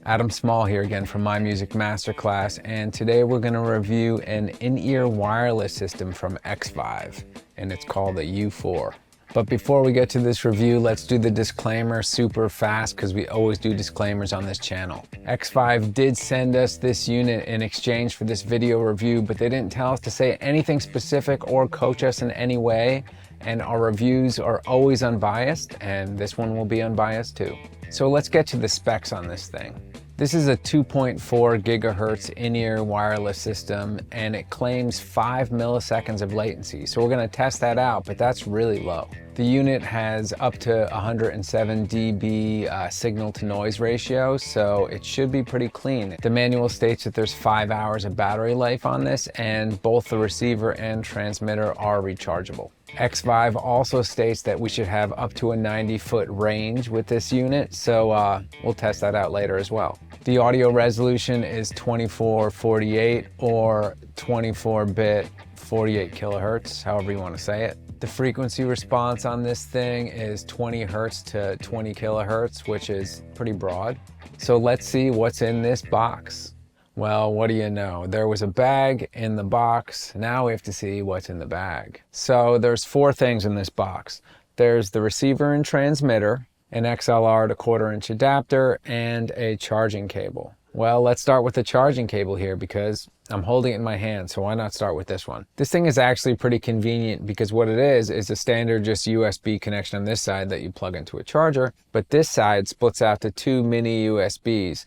Adam Small here again from My Music Masterclass, and today we're going to review an in-ear wireless system from Xvive, and it's called the U4. But before we get to this review, let's do the disclaimer super fast because we always do disclaimers on this channel. Xvive did send us this unit in exchange for this video review, but they didn't tell us to say anything specific or coach us in any way, and our reviews are always unbiased, and this one will be unbiased too. So let's get to the specs on this thing. This is a 2.4 gigahertz in-ear wireless system, and it claims 5 milliseconds of latency. So we're going to test that out, but that's really low. The unit has up to 107 dB signal to noise ratio, so it should be pretty clean. The manual states that there's 5 hours of battery life on this, and both the receiver and transmitter are rechargeable. Xvive also states that we should have up to a 90-foot range with this unit, so we'll test that out later as well. The audio resolution is 2448 or 24-bit 48 kilohertz, however you want to say it. The frequency response on this thing is 20 hertz to 20 kilohertz, which is pretty broad. So let's see what's in this box. Well, what do you know? There was a bag in the box. Now we have to see what's in the bag. So there's 4 things in this box. There's the receiver and transmitter, an XLR to 1/4-inch adapter, and a charging cable. Well, let's start with the charging cable here because I'm holding it in my hand, so why not start with this one? This thing is actually pretty convenient because what it is a standard just USB connection on this side that you plug into a charger, but this side splits out to 2 mini USBs,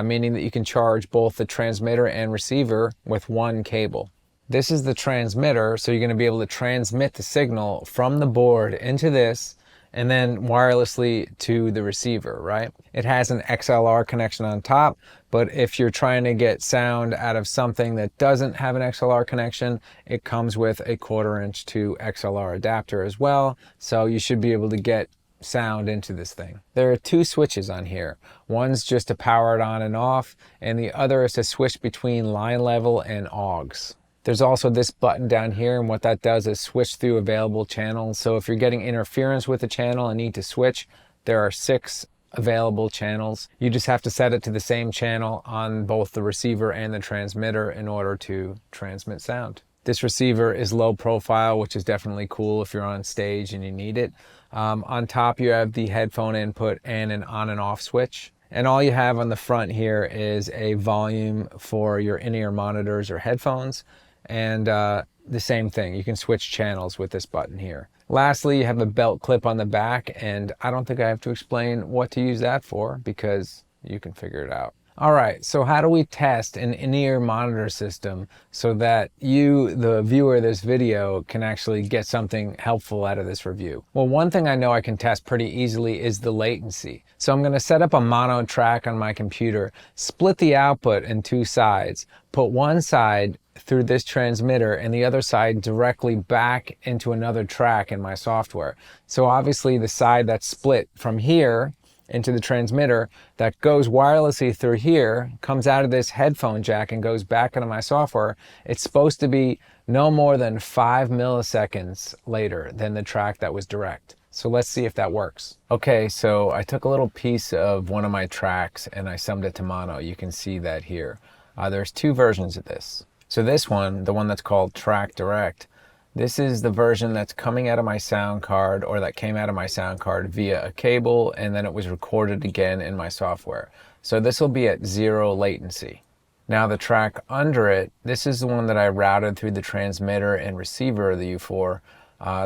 meaning that you can charge both the transmitter and receiver with one cable. This is the transmitter, so you're going to be able to transmit the signal from the board into this and then wirelessly to the receiver, right? It has an XLR connection on top, but if you're trying to get sound out of something that doesn't have an XLR connection, it comes with a 1/4-inch to XLR adapter as well, so you should be able to get sound into this thing. There are 2 switches on here. One's just to power it on and off, and the other is to switch between line level and AUX. There's also this button down here, and what that does is switch through available channels. So if you're getting interference with a channel and need to switch, there are 6 available channels. You just have to set it to the same channel on both the receiver and the transmitter in order to transmit sound. This receiver is low profile, which is definitely cool if you're on stage and you need it. On top you have the headphone input and an on and off switch. And all you have on the front here is a volume for your in-ear monitors or headphones. And the same thing, you can switch channels with this button here. Lastly, you have a belt clip on the back, and I don't think I have to explain what to use that for because you can figure it out. All right, so how do we test an in-ear monitor system so that you, the viewer of this video, can actually get something helpful out of this review? Well, one thing I know I can test pretty easily is the latency. So I'm gonna set up a mono track on my computer, split the output in 2 sides, put one side through this transmitter and the other side directly back into another track in my software. So obviously the side that's split from here into the transmitter that goes wirelessly through here comes out of this headphone jack and goes back into my software. It's supposed to be no more than 5 milliseconds later than the track that was direct. So let's see if that works. Okay, so I took a little piece of one of my tracks and I summed it to mono. You can see that here. There's 2 versions of this. So this one, the one that's called Track Direct, this is the version that's coming out of my sound card, or that came out of my sound card via a cable, and then it was recorded again in my software. So this will be at 0 latency. Now the track under it, this is the one that I routed through the transmitter and receiver of the U4.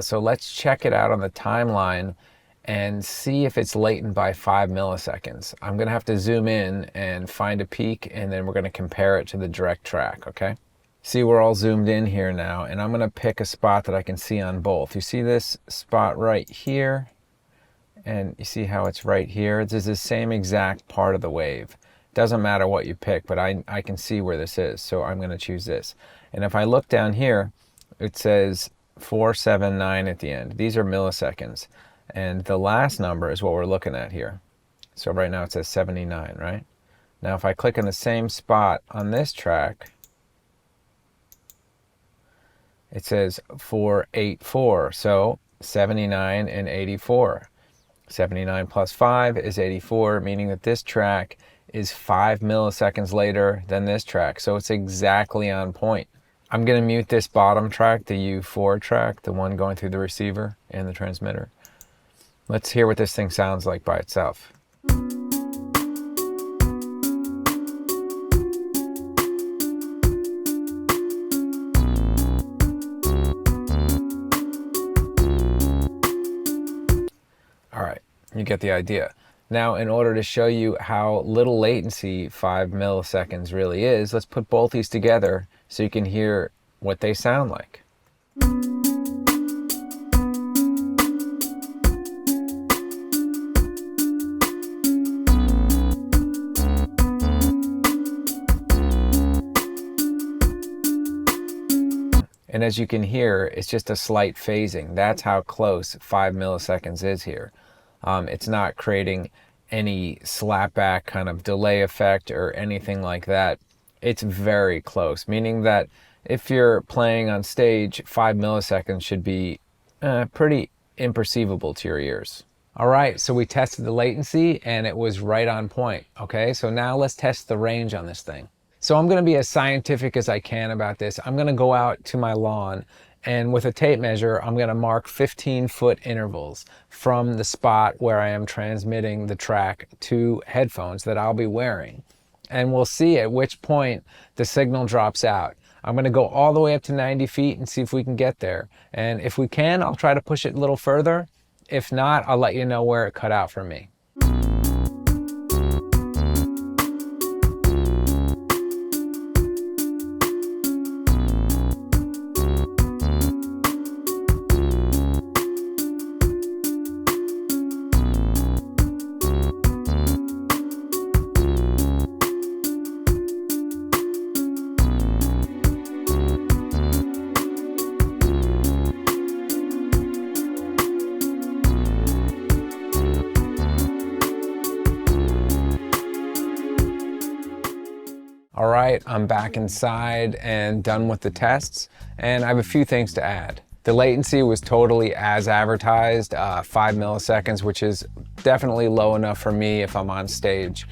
So let's check it out on the timeline and see if it's latent by 5 milliseconds. I'm gonna have to zoom in and find a peak, and then we're gonna compare it to the direct track, okay? See, we're all zoomed in here now, and I'm gonna pick a spot that I can see on both. You see this spot right here? And you see how it's right here? This is the same exact part of the wave. Doesn't matter what you pick, but I can see where this is, so I'm gonna choose this. And if I look down here, it says 479 at the end. These are milliseconds. And the last number is what we're looking at here. So right now it says 79, right? Now if I click in the same spot on this track, it says 484. So 79 and 84. 79 plus 5 is 84, meaning that this track is 5 milliseconds later than this track, so it's exactly on point. I'm gonna mute this bottom track, the U4 track, the one going through the receiver and the transmitter. Let's hear what this thing sounds like by itself. All right, you get the idea. Now, in order to show you how little latency 5 milliseconds really is, let's put both these together so you can hear what they sound like. And as you can hear, it's just a slight phasing. That's how close 5 milliseconds is here. It's not creating any slapback kind of delay effect or anything like that. It's very close, meaning that if you're playing on stage, 5 milliseconds should be pretty imperceivable to your ears. All right, so we tested the latency and it was right on point, okay? So now let's test the range on this thing. So I'm gonna be as scientific as I can about this. I'm gonna go out to my lawn and with a tape measure, I'm gonna mark 15-foot intervals from the spot where I am transmitting the track to headphones that I'll be wearing. And we'll see at which point the signal drops out. I'm gonna go all the way up to 90 feet and see if we can get there. And if we can, I'll try to push it a little further. If not, I'll let you know where it cut out for me. All right, I'm back inside and done with the tests, and I have a few things to add. The latency was totally as advertised, 5 milliseconds, which is definitely low enough for me if I'm on stage.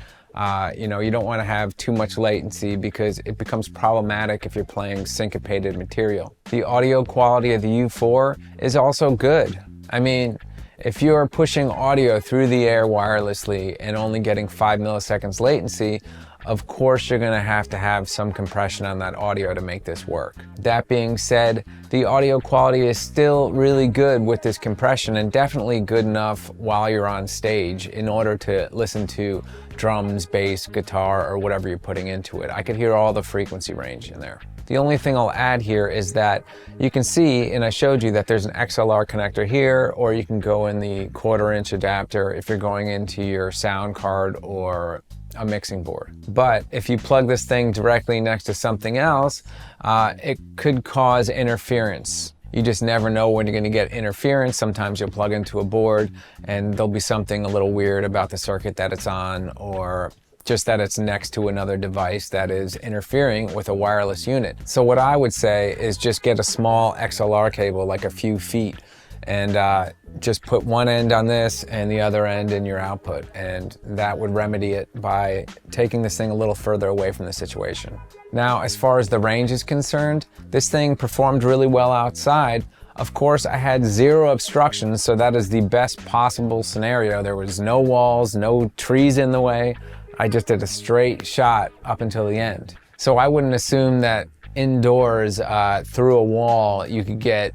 You know, you don't want to have too much latency because it becomes problematic if you're playing syncopated material. The audio quality of the U4 is also good. I mean, if you're pushing audio through the air wirelessly and only getting 5 milliseconds latency, of course you're gonna have to have some compression on that audio to make this work. That being said, the audio quality is still really good with this compression and definitely good enough while you're on stage in order to listen to drums, bass, guitar, or whatever you're putting into it. I could hear all the frequency range in there. The only thing I'll add here is that you can see, and I showed you that there's an XLR connector here, or you can go in the 1/4-inch adapter if you're going into your sound card or a mixing board. But if you plug this thing directly next to something else, it could cause interference. You just never know when you're going to get interference. Sometimes you'll plug into a board and there'll be something a little weird about the circuit that it's on, or just that it's next to another device that is interfering with a wireless unit. So what I would say is just get a small XLR cable, like a few feet, and just put one end on this and the other end in your output, and that would remedy it by taking this thing a little further away from the situation. Now, as far as the range is concerned, this thing performed really well outside. Of course, I had 0 obstructions, so that is the best possible scenario. There was no walls, no trees in the way. I just did a straight shot up until the end. So I wouldn't assume that indoors through a wall you could get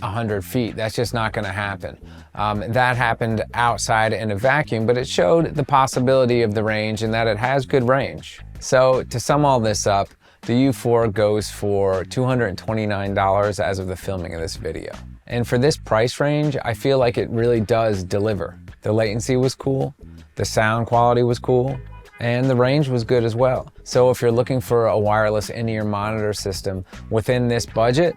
100 feet. That's just not going to happen. That happened outside in a vacuum, but it showed the possibility of the range and that it has good range. So to sum all this up, the U4 goes for $229 as of the filming of this video. And for this price range, I feel like it really does deliver. The latency was cool, the sound quality was cool, and the range was good as well. So if you're looking for a wireless in-ear monitor system within this budget,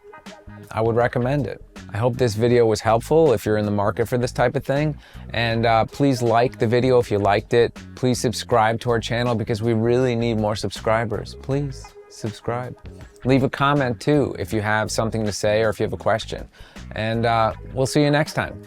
I would recommend it. I hope this video was helpful if you're in the market for this type of thing. And please like the video if you liked it. Please subscribe to our channel because we really need more subscribers. Please subscribe. Leave a comment too if you have something to say or if you have a question. And we'll see you next time.